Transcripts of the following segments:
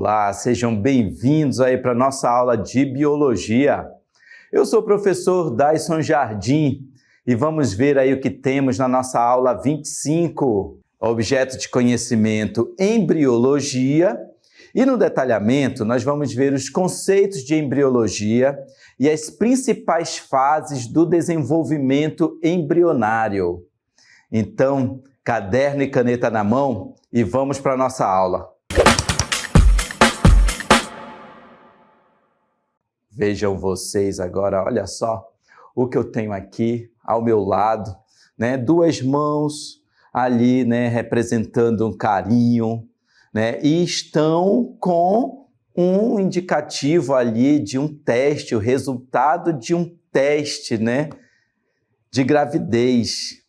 Olá, sejam bem-vindos aí para a nossa aula de Biologia. Eu sou o professor Daison Jardim e vamos ver aí o que temos na nossa aula 25, objeto de conhecimento embriologia. E no detalhamento nós vamos ver os conceitos de embriologia e as principais fases do desenvolvimento embrionário. Então, caderno e caneta na mão e vamos para a nossa aula. Vejam vocês agora, olha só o que eu tenho aqui ao meu lado, né? Duas mãos ali, né? Representando um carinho, né? E estão com um indicativo ali de um teste, o resultado de um teste, né? De gravidez.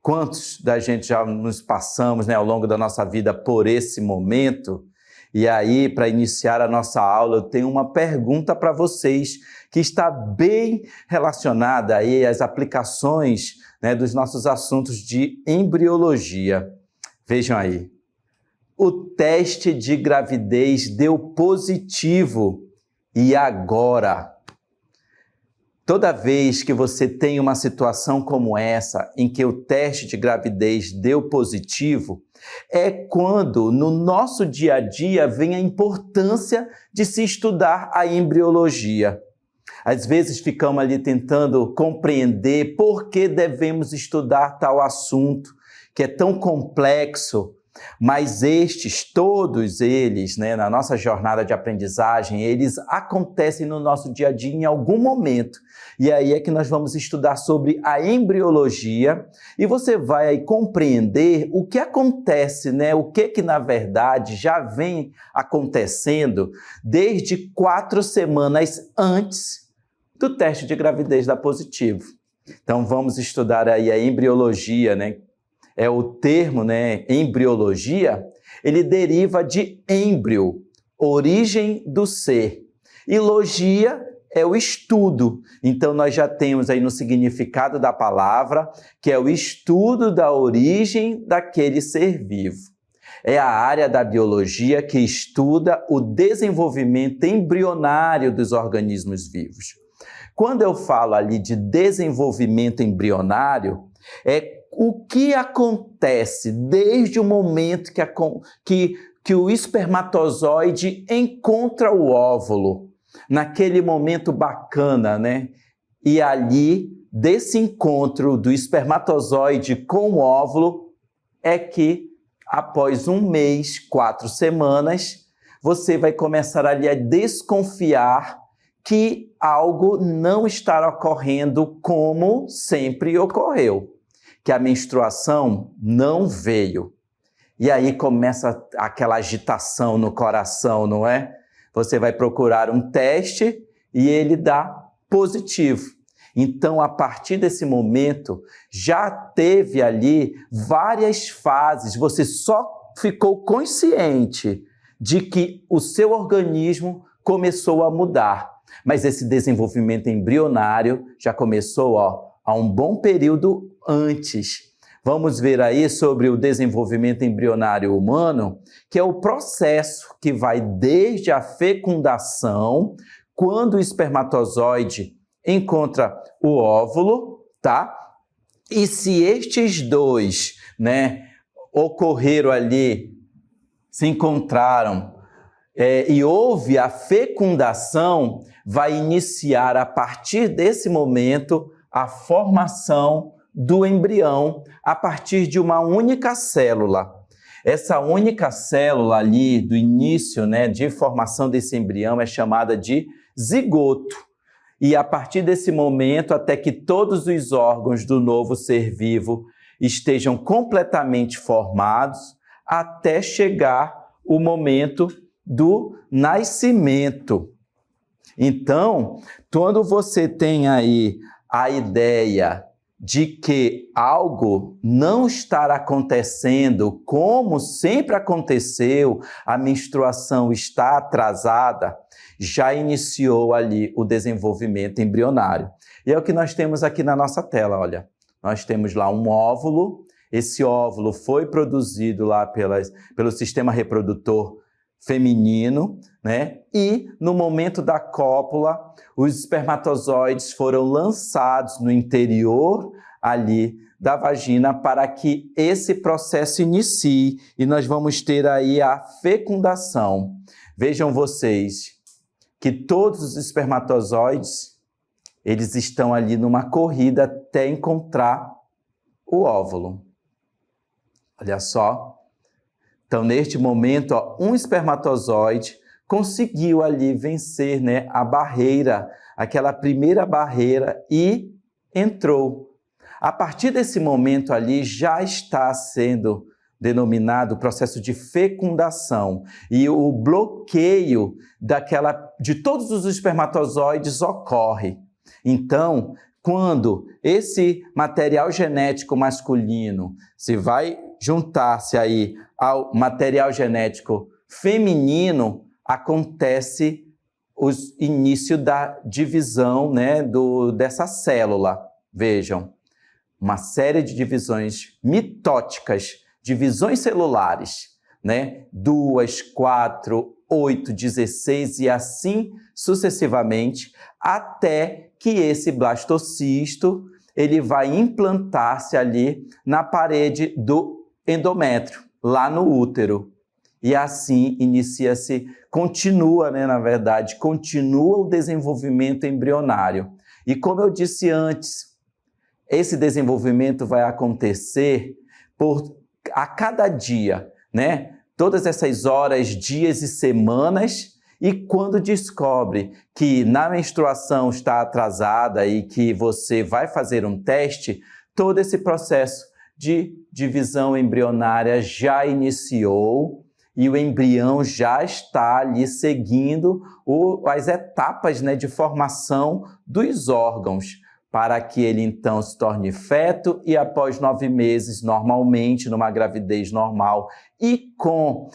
Quantos da gente já nos passamos, né, ao longo da nossa vida por esse momento? E aí, para iniciar a nossa aula, eu tenho uma pergunta para vocês que está bem relacionada aí às aplicações, né, dos nossos assuntos de embriologia. Vejam aí. O teste de gravidez deu positivo. E agora? Toda vez que você tem uma situação como essa, em que o teste de gravidez deu positivo, é quando no nosso dia a dia vem a importância de se estudar a embriologia. Às vezes ficamos ali tentando compreender por que devemos estudar tal assunto, que é tão complexo, mas todos eles, né, na nossa jornada de aprendizagem, eles acontecem no nosso dia a dia em algum momento. E aí é que nós vamos estudar sobre a embriologia e você vai aí compreender o que acontece, né, o que na verdade já vem acontecendo desde 4 semanas antes do teste de gravidez dar positivo. Então vamos estudar aí a embriologia, né? É o termo, né, embriologia, ele deriva de êmbrio, origem do ser. E logia é o estudo. Então, nós já temos aí no significado da palavra, que é o estudo da origem daquele ser vivo. É a área da biologia que estuda o desenvolvimento embrionário dos organismos vivos. Quando eu falo ali de desenvolvimento embrionário, é o que acontece desde o momento que o espermatozoide encontra o óvulo, naquele momento bacana, né? E ali, desse encontro do espermatozoide com o óvulo, é que após 1 mês, 4 semanas, você vai começar ali a desconfiar que algo não está ocorrendo como sempre ocorreu. Que a menstruação não veio. E aí começa aquela agitação no coração, não é? Você vai procurar um teste e ele dá positivo. Então, a partir desse momento, já teve ali várias fases, você só ficou consciente de que o seu organismo começou a mudar. Mas esse desenvolvimento embrionário já começou, há um bom período antes. Vamos ver aí sobre o desenvolvimento embrionário humano, que é o processo que vai desde a fecundação, quando o espermatozoide encontra o óvulo, tá? E se estes dois, né, ocorreram ali, se encontraram, e houve a fecundação, vai iniciar a partir desse momento a formação do embrião a partir de uma única célula. Essa única célula ali do início, né, de formação desse embrião é chamada de zigoto. E a partir desse momento, até que todos os órgãos do novo ser vivo estejam completamente formados, até chegar o momento do nascimento. Então, quando você tem aí a ideia de que algo não está acontecendo como sempre aconteceu, a menstruação está atrasada, já iniciou ali o desenvolvimento embrionário. E é o que nós temos aqui na nossa tela, olha. Nós temos lá um óvulo, esse óvulo foi produzido lá pelo sistema reprodutor feminino, né? E no momento da cópula, os espermatozoides foram lançados no interior ali da vagina para que esse processo inicie e nós vamos ter aí a fecundação. Vejam vocês que todos os espermatozoides, eles estão ali numa corrida até encontrar o óvulo. Olha só. Então, neste momento, ó, um espermatozoide conseguiu ali vencer, né, a barreira, aquela primeira barreira e entrou. A partir desse momento ali já está sendo denominado o processo de fecundação e o bloqueio de todos os espermatozoides ocorre. Então, quando esse material genético masculino se vai juntar-se aí ao material genético feminino, acontece o início da divisão, né, dessa célula. Vejam, uma série de divisões mitóticas, divisões celulares, né? 2, 4, 8, 16 e assim sucessivamente, até que esse blastocisto ele vai implantar-se ali na parede do endométrio, lá no útero. E assim inicia-se, continua, né, na verdade, continua o desenvolvimento embrionário. E como eu disse antes, esse desenvolvimento vai acontecer a cada dia, né? Todas essas horas, dias e semanas, e quando descobre que na menstruação está atrasada e que você vai fazer um teste, todo esse processo de divisão embrionária já iniciou e o embrião já está ali seguindo as etapas, né, de formação dos órgãos, para que ele então se torne feto e após 9 meses, normalmente, numa gravidez normal e com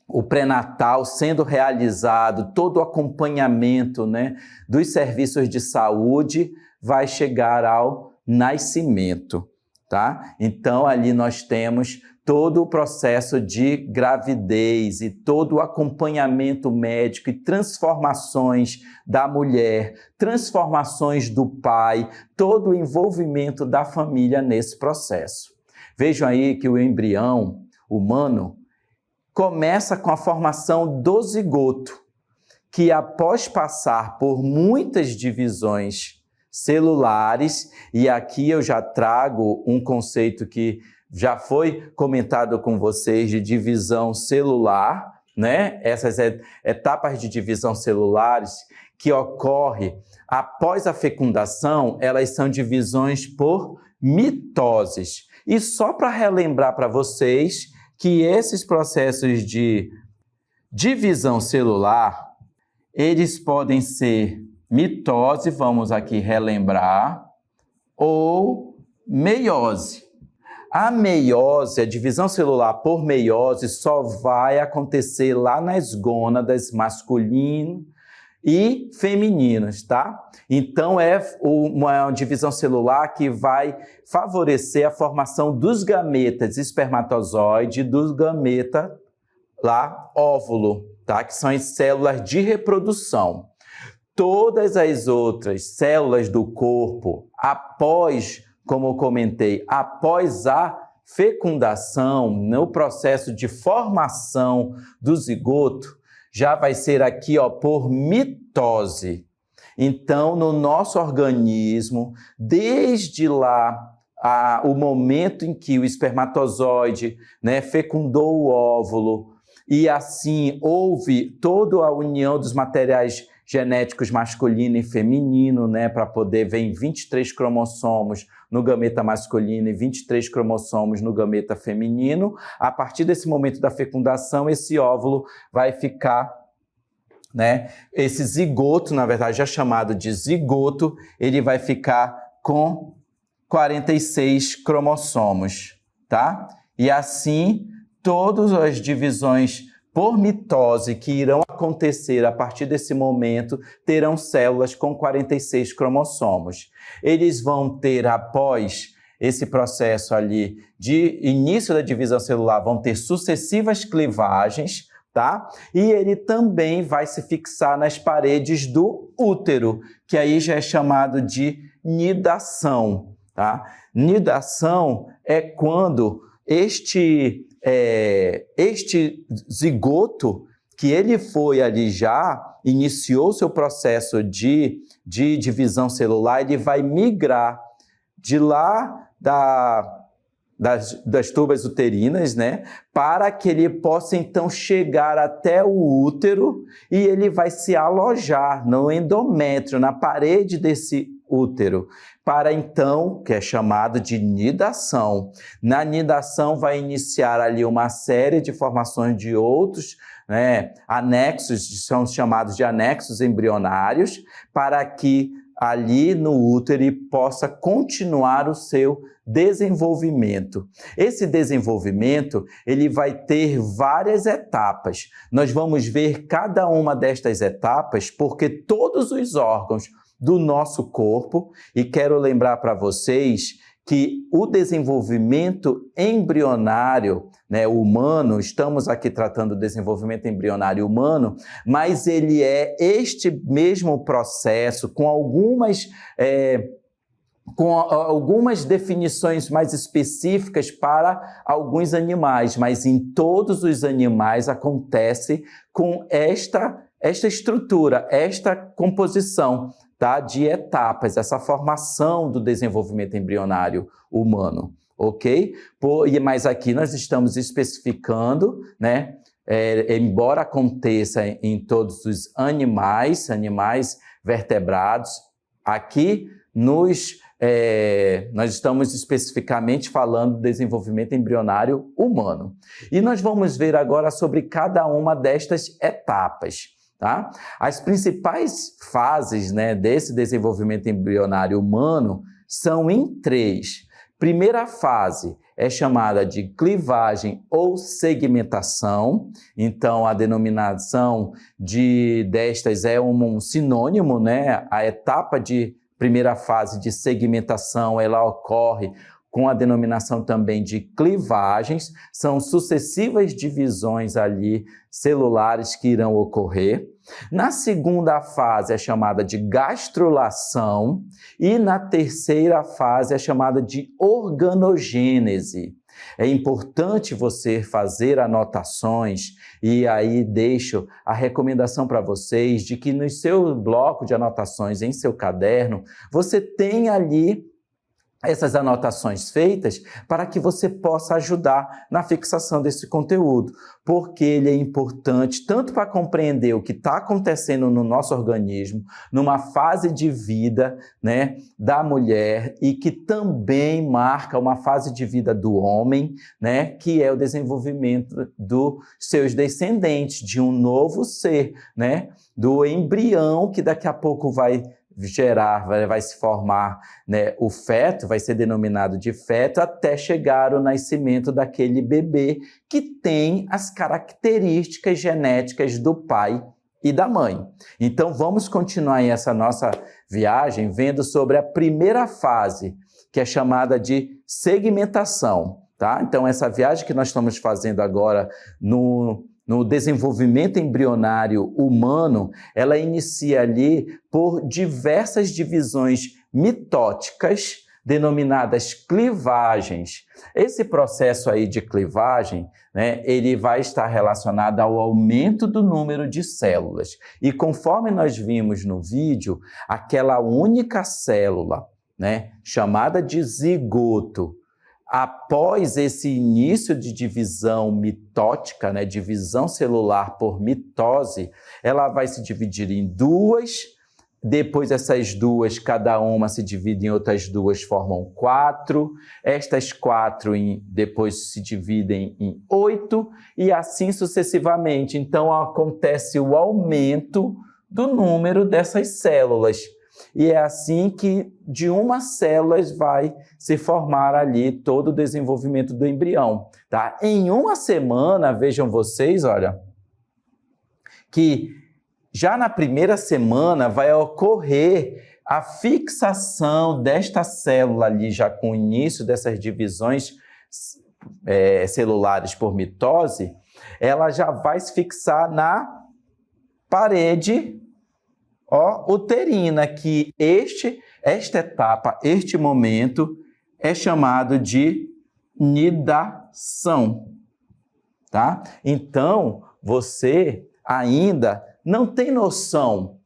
o pré-natal sendo realizado, todo o acompanhamento, né, dos serviços de saúde, vai chegar ao nascimento, tá? Então, ali nós temos todo o processo de gravidez e todo o acompanhamento médico e transformações da mulher, transformações do pai, todo o envolvimento da família nesse processo. Vejam aí que o embrião humano começa com a formação do zigoto, que após passar por muitas divisões celulares, e aqui eu já trago um conceito que já foi comentado com vocês de divisão celular, né? Essas etapas de divisão celulares que ocorrem após a fecundação, elas são divisões por mitoses. E só para relembrar para vocês que esses processos de divisão celular, eles podem ser mitose, vamos aqui relembrar, ou meiose. A meiose, a divisão celular por meiose, só vai acontecer lá nas gônadas masculino e femininas, tá? Então, é uma divisão celular que vai favorecer a formação dos gametas espermatozoide e dos gametas lá óvulo, tá? Que são as células de reprodução. Todas as outras células do corpo, após, como eu comentei, após a fecundação, no processo de formação do zigoto, já vai ser aqui, ó, por mitose. Então, no nosso organismo, desde lá, o momento em que o espermatozoide, né, fecundou o óvulo, e assim houve toda a união dos materiais genéticos masculino e feminino, né, para poder ver 23 cromossomos no gameta masculino e 23 cromossomos no gameta feminino. A partir desse momento da fecundação, esse óvulo vai ficar, né, esse zigoto, na verdade, já chamado de zigoto, ele vai ficar com 46 cromossomos, tá? E assim, todas as divisões por mitose que irão acontecer a partir desse momento terão células com 46 cromossomos. Eles vão ter, após esse processo ali de início da divisão celular vão ter sucessivas clivagens, tá? E ele também vai se fixar nas paredes do útero, que aí já é chamado de nidação, tá? Nidação é quando este zigoto, que ele foi ali já, iniciou seu processo de divisão celular, ele vai migrar de lá das tubas uterinas, né, para que ele possa então chegar até o útero e ele vai se alojar no endométrio, na parede desse útero, para então, que é chamado de nidação. Na nidação vai iniciar ali uma série de formações de outros, né, anexos, são chamados de anexos embrionários, para que ali no útero ele possa continuar o seu desenvolvimento. Esse desenvolvimento, ele vai ter várias etapas. Nós vamos ver cada uma destas etapas, porque todos os órgãos do nosso corpo, e quero lembrar para vocês que o desenvolvimento embrionário, né, humano, estamos aqui tratando do desenvolvimento embrionário humano, mas ele é este mesmo processo com algumas definições mais específicas para alguns animais, mas em todos os animais acontece com esta estrutura, esta composição, tá, de etapas, essa formação do desenvolvimento embrionário humano, ok? Mas aqui nós estamos especificando, né, embora aconteça em todos os animais vertebrados, aqui nós estamos especificamente falando do desenvolvimento embrionário humano. E nós vamos ver agora sobre cada uma destas etapas. Tá? As principais fases, né, desse desenvolvimento embrionário humano são em 3. Primeira fase é chamada de clivagem ou segmentação. Então, a denominação destas é um sinônimo, né? A etapa de primeira fase de segmentação, ela ocorre com a denominação também de clivagens, são sucessivas divisões ali celulares que irão ocorrer. Na segunda fase é chamada de gastrulação e na terceira fase é chamada de organogênese. É importante você fazer anotações e aí deixo a recomendação para vocês de que no seu bloco de anotações, em seu caderno, você tenha ali essas anotações feitas para que você possa ajudar na fixação desse conteúdo, porque ele é importante tanto para compreender o que está acontecendo no nosso organismo, numa fase de vida, né, da mulher, e que também marca uma fase de vida do homem, né, que é o desenvolvimento dos seus descendentes, de um novo ser, né, do embrião que daqui a pouco vai vai se formar, né, o feto, vai ser denominado de feto, até chegar o nascimento daquele bebê que tem as características genéticas do pai e da mãe. Então, vamos continuar aí essa nossa viagem vendo sobre a primeira fase, que é chamada de segmentação, tá? Então, essa viagem que nós estamos fazendo agora no desenvolvimento embrionário humano, ela inicia ali por diversas divisões mitóticas, denominadas clivagens. Esse processo aí de clivagem, né, ele vai estar relacionado ao aumento do número de células. E conforme nós vimos no vídeo, aquela única célula, né, chamada de zigoto, após esse início de divisão mitótica, né, divisão celular por mitose, ela vai se dividir em 2, depois essas 2, cada uma se divide em outras 2, formam 4, estas 4 depois se dividem em 8 e assim sucessivamente. Então acontece o aumento do número dessas células. E é assim que de uma célula vai se formar ali todo o desenvolvimento do embrião, tá? Em uma semana, vejam vocês, olha, que já na primeira semana vai ocorrer a fixação desta célula ali, já com o início dessas divisões celulares por mitose, ela já vai se fixar na parede uterina, que esta etapa, este momento, é chamado de nidação, tá? Então, você ainda não tem noção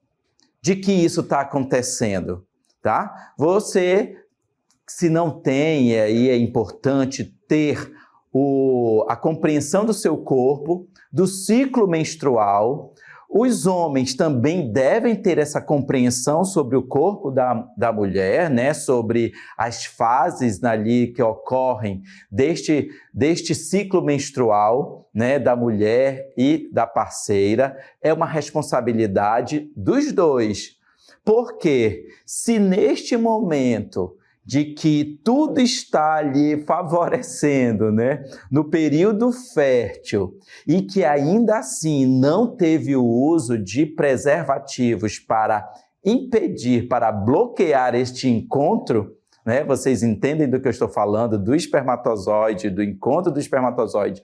de que isso está acontecendo, tá? Você, se não tem, e aí é importante ter a compreensão do seu corpo, do ciclo menstrual. Os homens também devem ter essa compreensão sobre o corpo da mulher, né? Sobre as fases ali que ocorrem deste ciclo menstrual, né? Da mulher e da parceira. É uma responsabilidade dos dois. Porque se neste momento de que tudo está ali favorecendo, né, no período fértil, e que ainda assim não teve o uso de preservativos para impedir, para bloquear este encontro, né, vocês entendem do que eu estou falando, do espermatozoide, do encontro do espermatozoide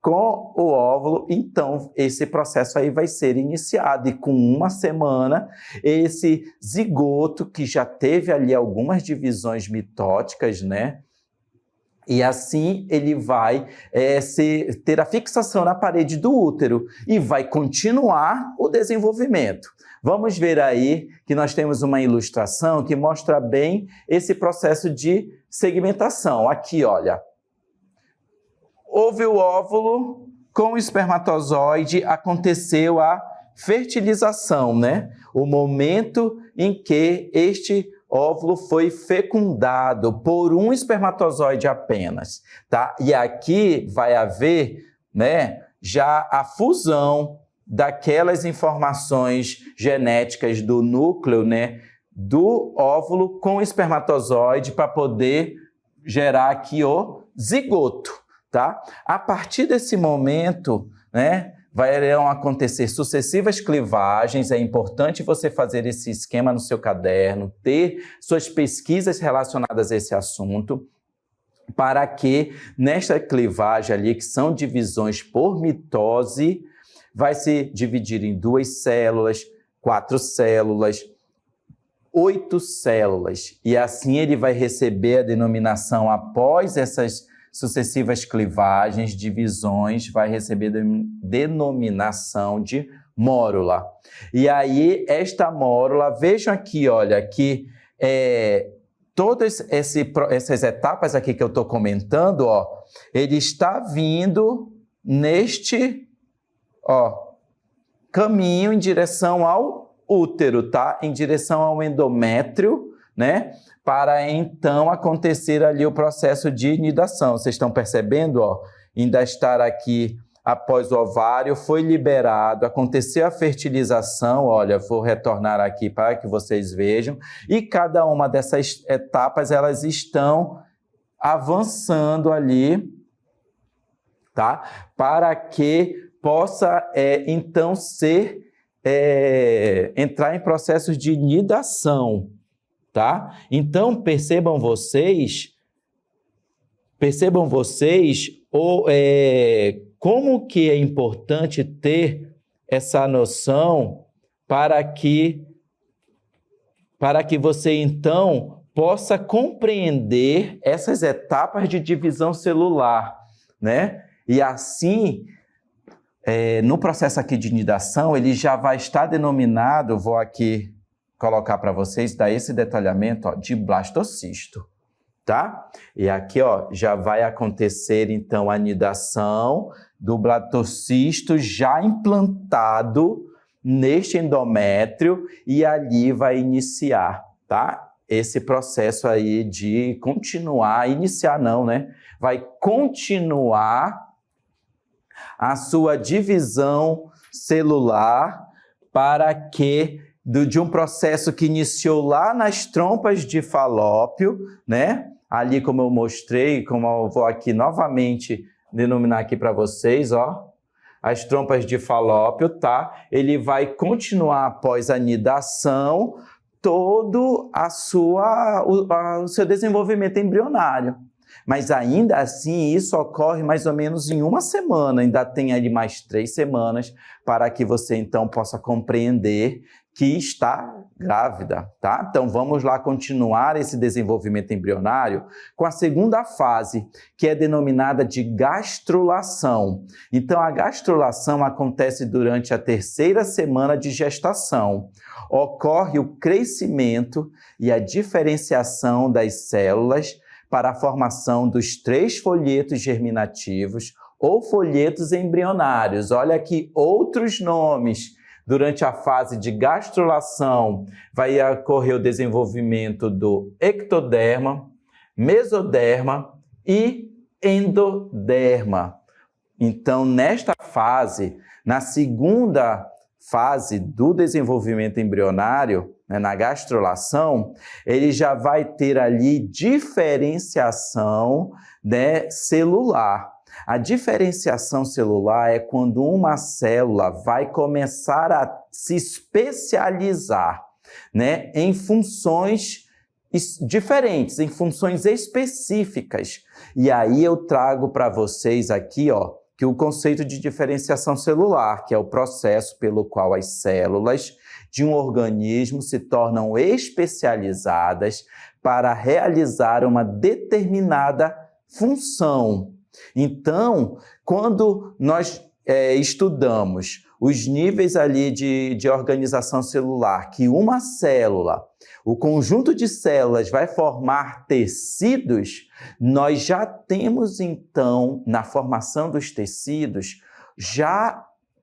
com o óvulo, então esse processo aí vai ser iniciado e com uma semana esse zigoto que já teve ali algumas divisões mitóticas, né? E assim ele vai ter a fixação na parede do útero e vai continuar o desenvolvimento. Vamos ver aí que nós temos uma ilustração que mostra bem esse processo de segmentação. Aqui, olha. Houve o óvulo com o espermatozoide, aconteceu a fertilização, né? O momento em que este óvulo foi fecundado por um espermatozoide apenas, tá? E aqui vai haver, né, já a fusão daquelas informações genéticas do núcleo, né, do óvulo com o espermatozoide para poder gerar aqui o zigoto. Tá? A partir desse momento, né, vão acontecer sucessivas clivagens. É importante você fazer esse esquema no seu caderno, ter suas pesquisas relacionadas a esse assunto, para que nesta clivagem ali, que são divisões por mitose, vai se dividir em 2 células, 4 células, 8 células. E assim ele vai receber a denominação após essas sucessivas clivagens, divisões, vai receber denominação de mórula. E aí, esta mórula, vejam aqui, olha, que todas essas etapas aqui que eu estou comentando, ó, ele está vindo neste, caminho em direção ao útero, tá? Em direção ao endométrio, né? Para então acontecer ali o processo de nidação. Vocês estão percebendo, ó? Ainda estar aqui após o ovário, foi liberado, aconteceu a fertilização, olha, vou retornar aqui para que vocês vejam, e cada uma dessas etapas, elas estão avançando ali, tá? Para que possa, então, entrar em processos de nidação, tá? Então, percebam vocês como que é importante ter essa noção para que você, então, possa compreender essas etapas de divisão celular, né? E assim, no processo aqui de nidação, ele já vai estar denominado, vou aqui colocar para vocês, dar esse detalhamento, ó, de blastocisto, tá? E aqui, ó, já vai acontecer, então, a nidação do blastocisto já implantado neste endométrio e ali vai iniciar, tá? Esse processo aí de continuar, iniciar não, né? Vai continuar a sua divisão celular para que de um processo que iniciou lá nas trompas de Falópio, né? Ali como eu mostrei, como eu vou aqui novamente denominar aqui para vocês, ó, as trompas de Falópio, tá? Ele vai continuar após a nidação todo o seu desenvolvimento embrionário. Mas ainda assim, isso ocorre mais ou menos em uma semana, ainda tem ali mais 3 semanas para que você então possa compreender que está grávida, tá? Então vamos lá continuar esse desenvolvimento embrionário com a segunda fase, que é denominada de gastrulação. Então a gastrulação acontece durante a 3ª semana de gestação. Ocorre o crescimento e a diferenciação das células para a formação dos 3 folhetos germinativos ou folhetos embrionários. Olha aqui outros nomes. Durante a fase de gastrulação, vai ocorrer o desenvolvimento do ectoderma, mesoderma e endoderma. Então, nesta fase, na segunda fase do desenvolvimento embrionário, na gastrulação, ele já vai ter ali diferenciação, celular. A diferenciação celular é quando uma célula vai começar a se especializar, em funções diferentes, em funções específicas. E aí eu trago para vocês aqui, que o conceito de diferenciação celular, que é o processo pelo qual as células de um organismo se tornam especializadas para realizar uma determinada função. Então, quando nós estudamos os níveis ali de organização celular, que uma célula, o conjunto de células vai formar tecidos, nós já temos então, na formação dos tecidos,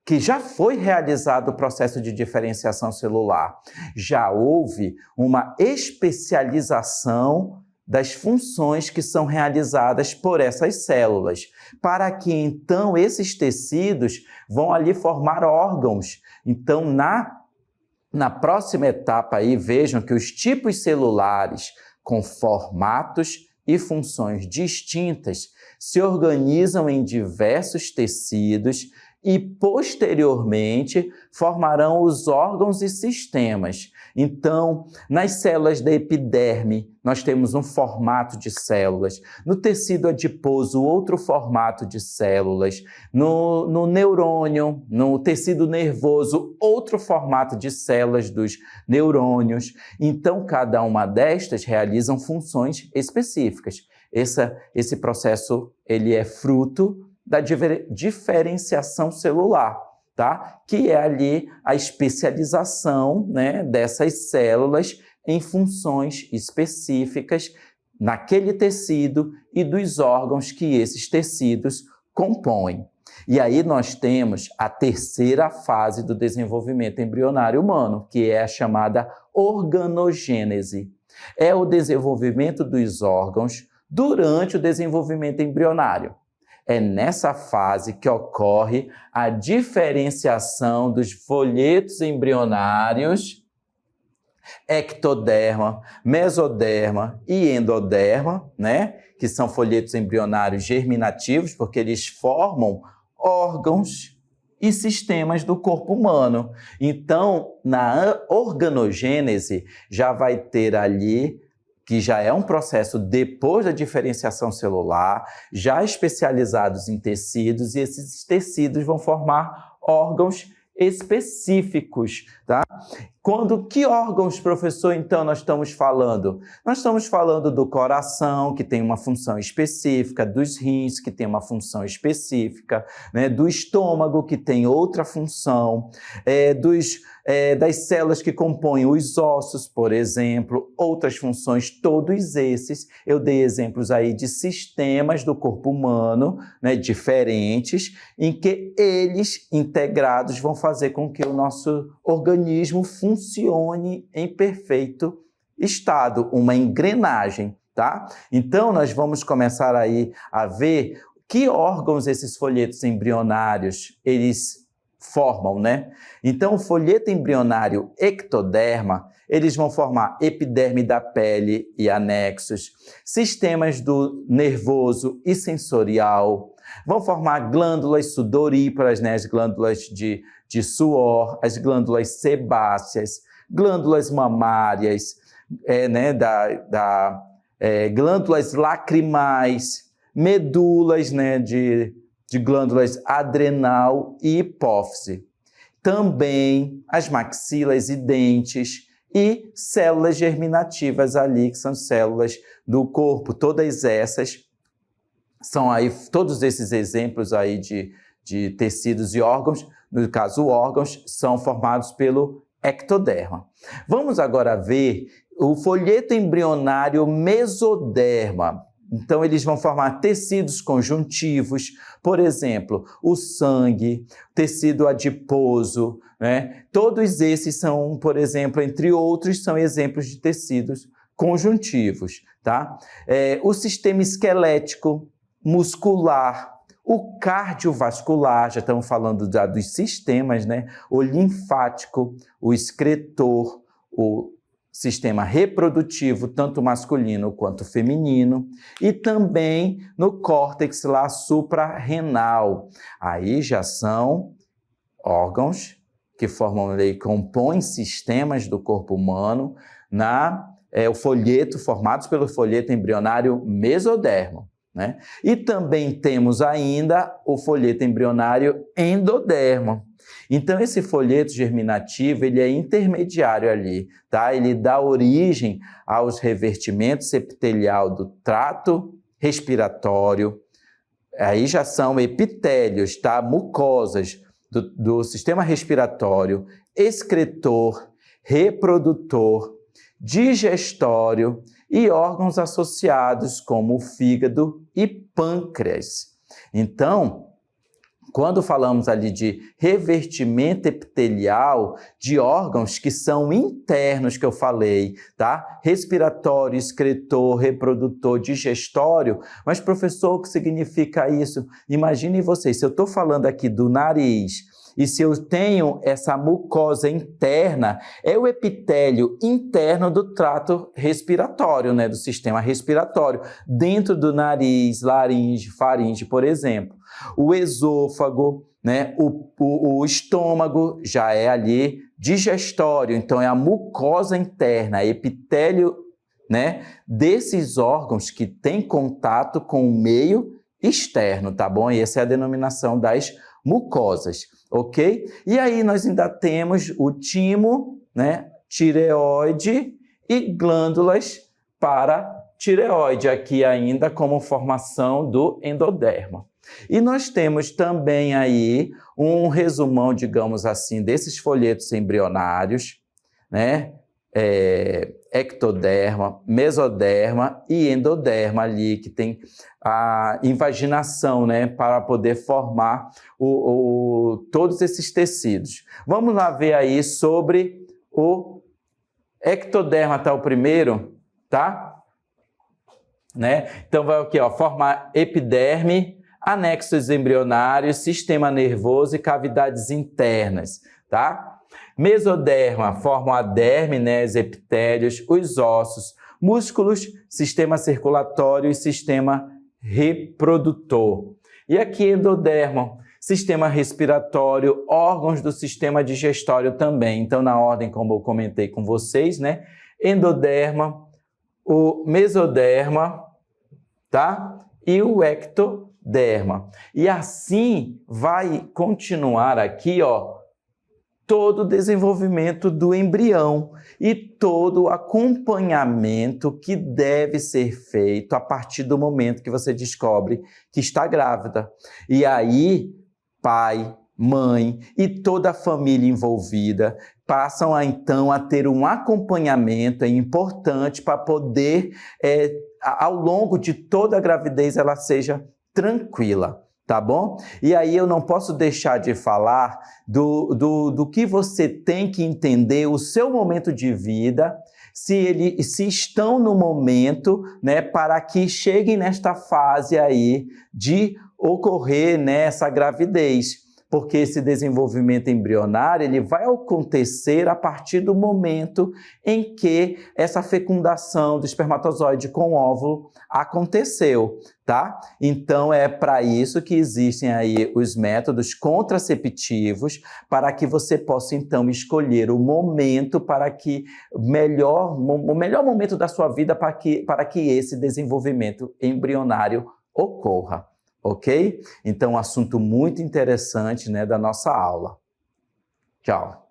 que já foi realizado o processo de diferenciação celular. Já houve uma especialização das funções que são realizadas por essas células, para que então esses tecidos vão ali formar órgãos. Então, na próxima etapa aí, vejam que os tipos celulares com formatos e funções distintas se organizam em diversos tecidos e, posteriormente, formarão os órgãos e sistemas. Então, nas células da epiderme, nós temos um formato de células. No tecido adiposo, outro formato de células. No neurônio, no tecido nervoso, outro formato de células dos neurônios. Então, cada uma destas realizam funções específicas. Esse processo ele é fruto da diferenciação celular, tá? Que é ali a especialização, dessas células em funções específicas naquele tecido e dos órgãos que esses tecidos compõem. E aí nós temos a 3ª fase do desenvolvimento embrionário humano, que é a chamada organogênese. É o desenvolvimento dos órgãos durante o desenvolvimento embrionário. É nessa fase que ocorre a diferenciação dos folhetos embrionários, ectoderma, mesoderma e endoderma, que são folhetos embrionários germinativos, porque eles formam órgãos e sistemas do corpo humano. Então, na organogênese, já vai ter ali que já é um processo depois da diferenciação celular, já especializados em tecidos, e esses tecidos vão formar órgãos específicos, tá? Que órgãos, professor, então, nós estamos falando? Nós estamos falando do coração, que tem uma função específica, dos rins, que tem uma função específica, do estômago, que tem outra função, das células que compõem os ossos, por exemplo, outras funções, todos esses. Eu dei exemplos aí de sistemas do corpo humano, diferentes, em que eles, integrados, vão fazer com que o nosso organismo funcione em perfeito estado, uma engrenagem, tá? Então, nós vamos começar aí a ver que órgãos esses folhetos embrionários, eles formam, Então, o folheto embrionário ectoderma, eles vão formar epiderme da pele e anexos, sistemas do nervoso e sensorial, vão formar glândulas sudoríparas, as glândulas de de suor, as glândulas sebáceas, glândulas mamárias, glândulas lacrimais, medulas, de glândulas adrenal e hipófise. Também as maxilas e dentes e células germinativas ali, que são células do corpo. Todas essas são aí, todos esses exemplos aí de tecidos e órgãos, no caso órgãos, são formados pelo ectoderma. Vamos agora ver o folheto embrionário mesoderma. Então, eles vão formar tecidos conjuntivos, por exemplo, o sangue, tecido adiposo, né? Todos esses são, por exemplo, entre outros, são exemplos de tecidos conjuntivos, tá? O sistema esquelético, muscular, o cardiovascular, já estamos falando dos sistemas, né? O linfático, o excretor, o sistema reprodutivo, tanto masculino quanto feminino, e também no córtex lá suprarrenal. Aí já são órgãos que formam e compõem sistemas do corpo humano o folheto, formados pelo folheto embrionário mesodermo, né? E também temos ainda o folheto embrionário endodermo. Então, esse folheto germinativo, ele é intermediário ali, tá? Ele dá origem aos revestimentos epitelial do trato respiratório. Aí já são epitélios, tá? Mucosas do sistema respiratório, excretor, reprodutor, digestório e órgãos associados como o fígado e pâncreas. Então, quando falamos ali de revestimento epitelial de órgãos que são internos, que eu falei, tá? Respiratório, excretor, reprodutor, digestório. Mas, professor, o que significa isso? Imaginem vocês, se eu estou falando aqui do nariz e se eu tenho essa mucosa interna, é o epitélio interno do trato respiratório, né? Do sistema respiratório, dentro do nariz, laringe, faringe, por exemplo. O esôfago, né? O estômago já é ali digestório, então é a mucosa interna, epitélio, né? Desses órgãos que tem contato com o meio externo, tá bom? E essa é a denominação das mucosas, ok? E aí nós ainda temos o timo, né? Tireoide e glândulas paratireoide, aqui ainda como formação do endoderma. E nós temos também aí um resumão, digamos assim, desses folhetos embrionários, né? Ectoderma, mesoderma e endoderma ali, que tem a invaginação, né? Para poder formar todos esses tecidos. Vamos lá ver aí sobre o ectoderma, tá o primeiro, tá? Né? Então vai aqui, ó, formar epiderme, anexos embrionários, sistema nervoso e cavidades internas, tá? Mesoderma forma a derme, né, os epitélios, os ossos, músculos, sistema circulatório e sistema reprodutor. E aqui endoderma, sistema respiratório, órgãos do sistema digestório também. Então, na ordem como eu comentei com vocês, né, endoderma, o mesoderma, tá? E o ectoderma. E assim vai continuar aqui, ó, todo o desenvolvimento do embrião e todo o acompanhamento que deve ser feito a partir do momento que você descobre que está grávida. E aí, pai, mãe e toda a família envolvida passam então a ter um acompanhamento importante para poder, ao longo de toda a gravidez, ela seja tranquila. Tá bom? E aí eu não posso deixar de falar do que você tem que entender o seu momento de vida, se estão no momento, né, para que cheguem nesta fase aí de ocorrer nessa gravidez. porque esse desenvolvimento embrionário ele vai acontecer a partir do momento em que essa fecundação do espermatozoide com o óvulo aconteceu, tá? Então é para isso que existem aí os métodos contraceptivos, para que você possa então escolher o momento para que o melhor momento da sua vida para que esse desenvolvimento embrionário ocorra, ok? Então, um assunto muito interessante, né, da nossa aula. Tchau.